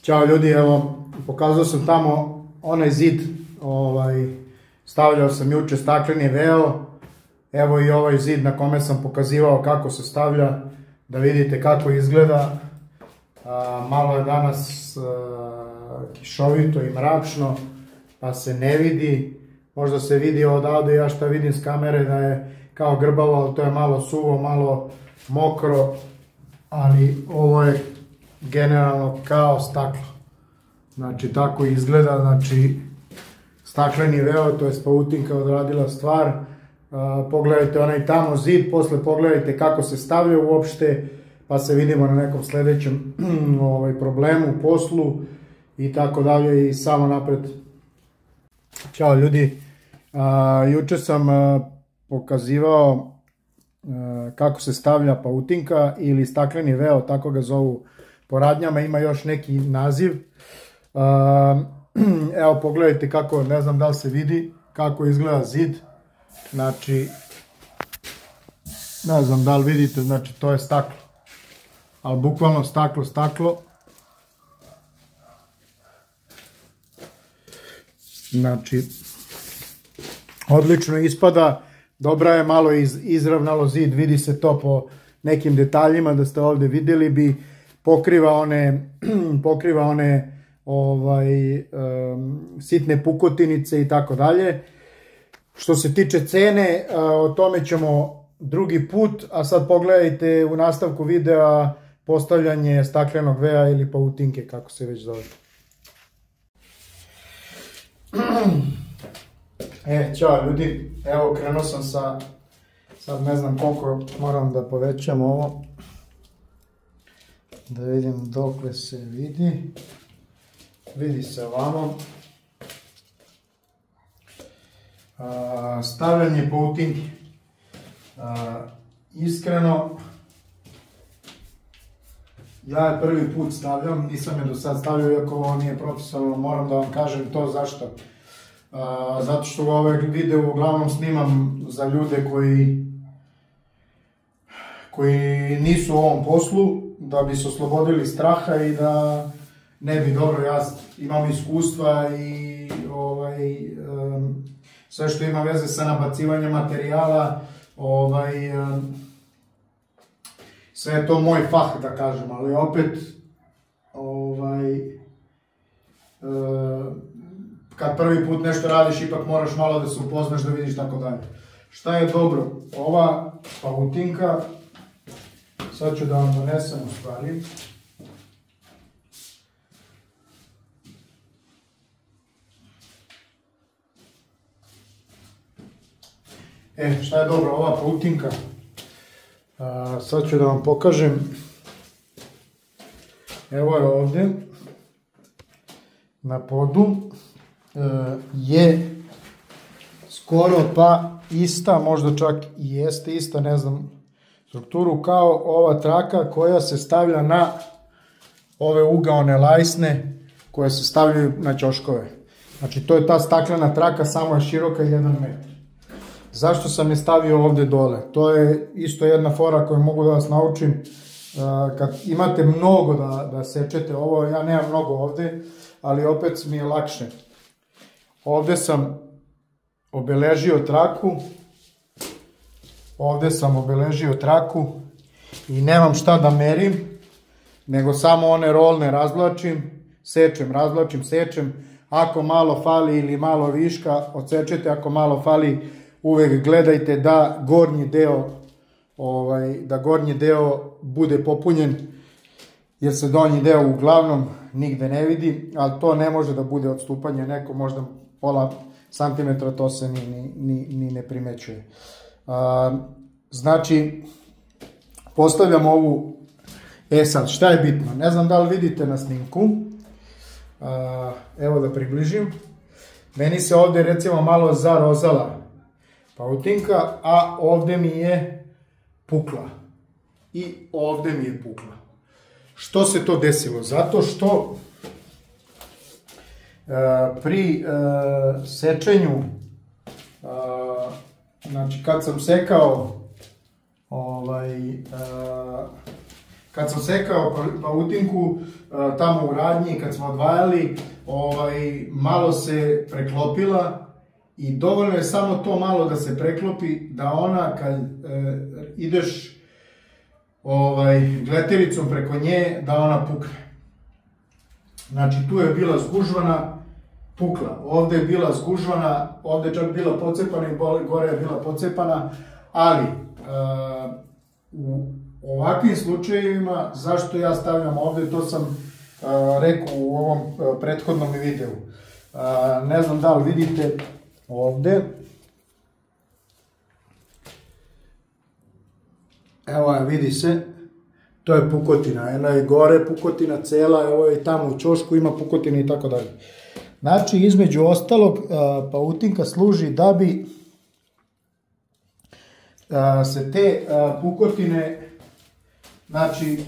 Ćao ljudi, evo, pokazao sam tamo onaj zid, stavljao sam juče stakleni veo, evo i ovaj zid na kome sam pokazivao kako se stavlja, da vidite kako izgleda. Malo je danas kišovito i mračno, pa se ne vidi, možda se vidi odavde, ja šta vidim s kamere da je kao grbavo, ali to je malo suvo, malo mokro, ali ovo je generalno kao staklo. Znači tako izgleda, znači stakleni veo, to je pautinka odradila stvar. Pogledajte onaj tamo zid, posle pogledajte kako se stavlja uopšte, pa se vidimo na nekom sledećem problemu, poslu i tako dalje i samo napred. Ćao ljudi, juče sam pokazivao kako se stavlja pautinka ili stakleni veo, tako ga zovu po radnjama, ima još neki naziv. Evo pogledajte kako, ne znam da li se vidi, kako izgleda zid. Znači, ne znam da li vidite, znači to je staklo. Ali bukvalno staklo. Znači, odlično ispada, dobra je malo izravnalo zid, vidi se to po nekim detaljima, da ste ovde videli bi, pokriva one sitne pukotinice i tako dalje. Što se tiče cene, o tome ćemo drugi put, a sad pogledajte u nastavku videa postavljanje staklenog vea ili pautinke, kako se već zove. Ćao ljudi, evo krenuo sam sa, sad ne znam koliko moram da povećam ovo, da vidim dokle se vidi, vidi se ovamo. Stavljanje pautinke, iskreno, ja je prvi put stavljam, nisam je do sad stavljao, iako ovo nije profesionalno, moram da vam kažem to zašto. Zato što ove video uglavnom snimam za ljude koji nisu u ovom poslu, da bi se oslobodili straha i da ne bi, dobro, ja imam iskustva i sve što ima veze sa nabacivanjem materijala, sve je to moj fah, da kažem, ali opet, kad prvi put nešto radiš, ipak moraš malo da se upoznaš, da vidiš tako dalje. Šta je dobro? Ova pautinka, sad ću da vam donesem u stvari. Šta je dobro? Ova pautinka, sad ću da vam pokažem. Evo je ovde, na podu, je skoro pa ista, možda čak i jeste ista, ne znam strukturu, kao ova traka koja se stavlja na ove ugaone lajsne koje se stavljaju na ćoškove. Znači to je ta staklena traka, samo je široka 1 metar. Zašto sam je stavio ovde dole? To je isto jedna fora koju mogu da vas naučim. Kad imate mnogo da sečete ovo, ja nemam mnogo ovde, ali opet mi je lakše. Ovde sam obeležio traku, i nemam šta da merim, nego samo one rolne razvlačim, sečem. Ako malo fali ili malo viška, odsečete, ako malo fali, uvek gledajte da gornji deo bude popunjen, jer se donji deo uglavnom nigde ne vidi, ali to ne može da bude odstupanje, neko možda pola santimetra, to se ni ne primećuje. Znači, postavljam ovu, sad, šta je bitno? Ne znam da li vidite na snimku, evo da približim, meni se ovde recimo malo zarozala pautinka, a ovde mi je pukla. I ovde mi je pukla. Što se to desilo? Zato što pri sečenju, znači kad sam sekao kad sam sekao pautinku tamo u radnji, kad smo odvajali, malo se preklopila i dovoljno je samo to malo da se preklopi, da ona kad ideš gletevicom preko nje, da ona pukne. Znači tu je bila zgužvana, pukla, ovde je bila zgužvana, ovde je čak bila pocepana i gore je bila pocepana, ali u ovakvim slučajevima, zašto ja stavljam ovde, to sam rekao u ovom prethodnom videu. Ne znam da li vidite ovde. Evo je, vidi se, to je pukotina, ena je gore pukotina cela, evo je i tamo u ćošku ima pukotina i tako dalje. Znači, između ostalog, pautinka služi da bi se te pukotine, znači,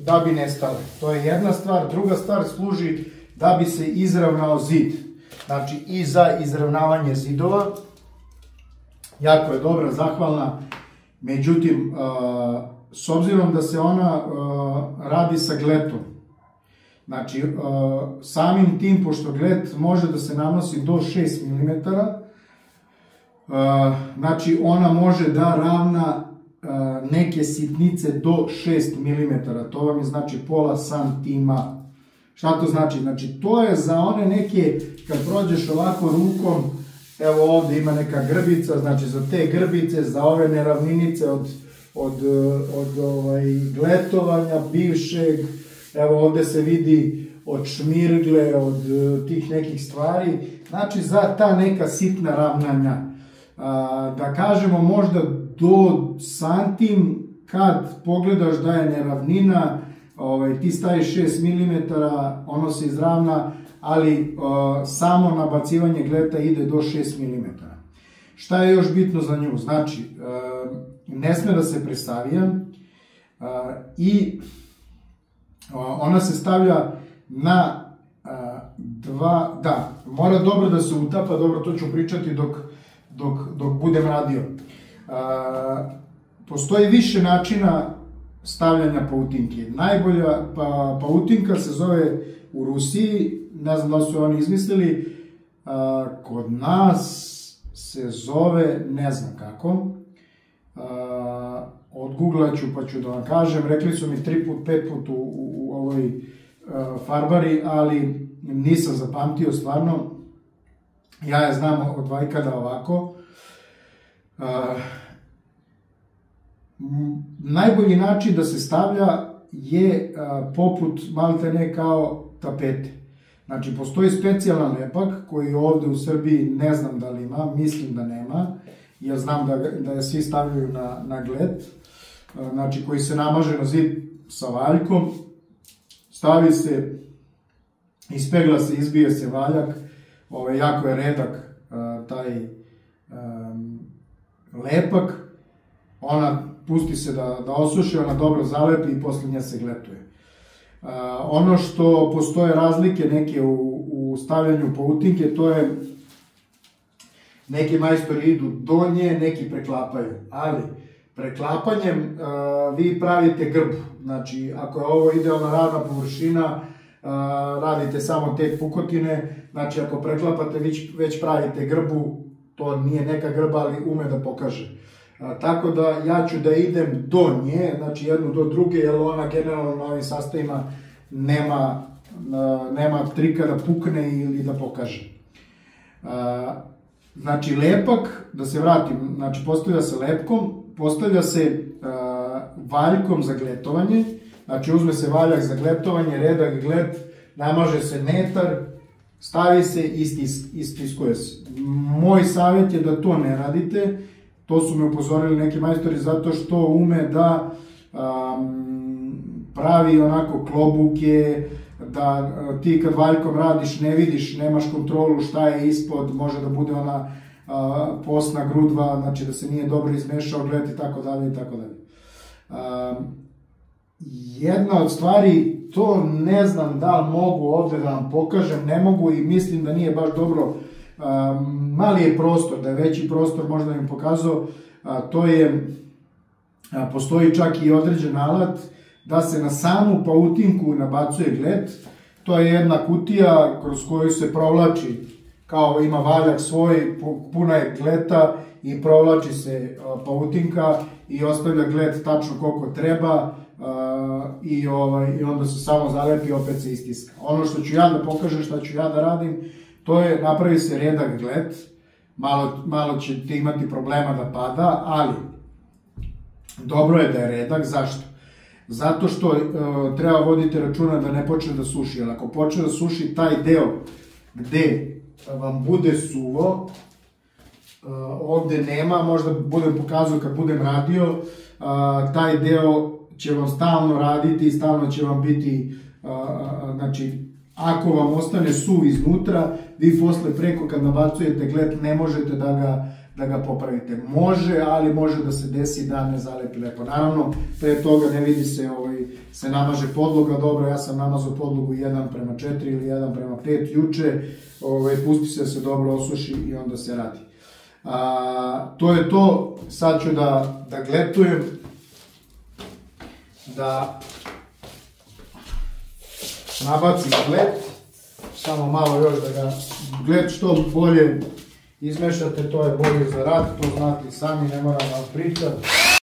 da bi nestale. To je jedna stvar. Druga stvar, služi da bi se izravnao zid. Znači, i za izravnavanje zidova. Jako je dobra, zahvalna. Međutim, s obzirom da se ona radi sa gletom, znači, samim tim, pošto glet može da se nanosi do 6 mm, znači, ona može da ravna neke sitnice do 6 mm, to vam je znači pola santima. Šta to znači? Znači, to je za one neke, kad prođeš ovako rukom, evo ovde ima neka grbica, znači za te grbice, za ove neravninice od gletovanja bivšeg, evo ovde se vidi od šmirgle, od tih nekih stvari, znači za ta neka sitna ravnanja. Da kažemo možda do santim, kad pogledaš da je neravnina, ti staviš 6 mm, ono se izravna, ali samo nabacivanje gleta ide do 6 mm. Šta je još bitno za nju? Znači, ne sme da se presavija i ona se stavlja na dva, da, mora dobro da se utapa, dobro, to ću pričati dok budem radio. Postoji više načina stavljanja pautinke. Najbolja pautinka se zove u Rusiji, ne znam da su oni izmislili, kod nas se zove, ne znam kako, odgooglaću pa ću da vam kažem, rekli su mi 3 put, 5 put u ovoj farbari, ali nisam zapamtio stvarno, ja je znam od vajkada ovako. Najbolji način da se stavlja je poput maltene kao tapete. Znači, postoji specijalan lepak koji ovde u Srbiji ne znam da li ima, mislim da nema, jer znam da je svi stavljaju na glet, znači koji se namaže na zid sa valjkom, stavi se, ispegla se, izbije se valjak, jako je redak taj lepak, ona pusti se da osuši, ona dobro zalepi i posle nje se gletuje. Ono što postoje razlike neke u stavljanju pautinke, to je neki majstori idu do nje, neki preklapaju, ali preklapanjem vi pravite grbu. Znači, ako je ovo idealna ravna površina, radite samo te pukotine, znači ako preklapate već pravite grbu, to nije neka grba, ali ume da pokaže. Tako da ja ću da idem do nje, znači jednu do druge, jer ona generalno na ovim sastavima nema trika da pukne ili da pokaže. Znači lepak, da se vratim, znači postavlja se lepkom, postavlja se valjkom za gletovanje, znači uzme se valjak za gletovanje, redak glet, namaže se netar, stavi se i istiskuje se. Moj savjet je da to ne radite, to su me upozorili neki majstori zato što ume da pravi onako klobuke, da ti kad valjkom radiš ne vidiš, nemaš kontrolu šta je ispod, može da bude ona posna grudva, znači da se nije dobro izmešao glet i tako dalje i tako dalje. Jedna od stvari, to ne znam da li mogu ovde da vam pokažem, ne mogu i mislim da nije baš dobro, mali je prostor, da je veći prostor možda im pokazao, to je, postoji čak i određen alat da se na samu pautinku nabacuje glet. To je jedna kutija kroz koju se provlači, kao ima valjak svoj, puna je gleta i provlači se pautinka i ostavlja glet tačno koliko treba i onda se samo zalepi i opet se istiska. Ono što ću ja da pokažem, što ću ja da radim, to je napravi se redak glet, malo ćete imati problema da pada, ali dobro je da je redak. Zašto? Zato što treba voditi računa da ne počne da suši, jer ako počne da suši taj deo gde vam bude suvo, ovde nema, možda budem pokazao kad budem radio, taj deo će vam stalno raditi i stalno će vam biti, znači, ako vam ostane suv iznutra, vi posle preko kad nabacujete glet ne možete da ga popravite. Može, ali može da se desi da ne zalepi lepo. Naravno, pre toga ne vidi se namaže podloga dobro, ja sam namazao podlogu 1:4 ili 1:5 juče, pusti se dobro osuši i onda se radi. To je to, sad ću da gletujem, da nabacim glet, samo malo još da ga glet što bolje izmešate, to je bolje za rad, to znate i sami, ne moram vam pričati.